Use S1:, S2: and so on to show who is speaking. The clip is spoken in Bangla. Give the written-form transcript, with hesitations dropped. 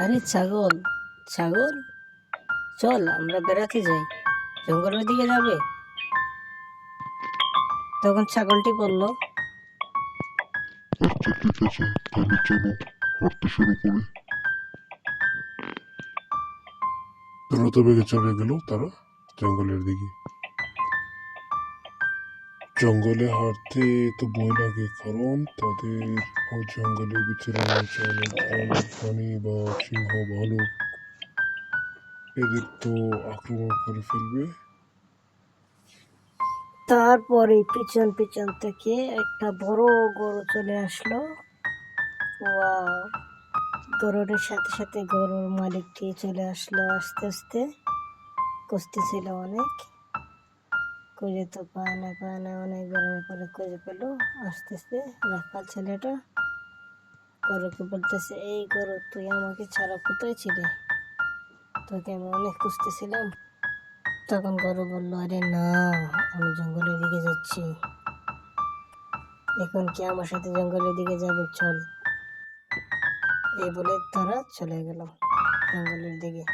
S1: আরে ছাগল, ছাগল, চল আমরা বেড়াতে যাই। জঙ্গলের দিকে যাবে? তখন ছাগলটি বলল,
S2: আচ্ছা ঠিক আছে, তাহলে চলো হাঁটতে শুরু করি। দ্রুত বেগে চলে গেল তারা জঙ্গলের দিকে। জঙ্গলে হাঁটতে তো ভয় লাগে, কারণ তাদের জঙ্গলের ভিতরে রয়েছে অনেক ধরনের প্রাণী বা সিংহ, ভালুক, এদের তো আক্রমণ করে ফেলবে।
S1: তারপরে পিছন পিছন থেকে একটা বড় গরু চলে আসলো। ওয়াও! গরুর সাথে সাথে গরুর মালিকটি চলে আসলো আস্তে আস্তে। খুঁজতেছিল অনেক, খুঁজে তো পায় না, অনেক বেড়ানোর পরে খুঁজে পেল। আস্তে আস্তে রাখাল ছেলেটা গরুকে বলতেছে, এই গরু, তুই আমাকে ছাড়া কোথায় ছিলে? তোকে আমি অনেক খুঁজতেছিলাম। তখন গরু বলল, আরে না, আমি জঙ্গলের দিকে যাচ্ছি। এখন কি আমার সাথে জঙ্গলের দিকে যাবে? চল। এই বলে তারা চলে গেল জঙ্গলের দিকে।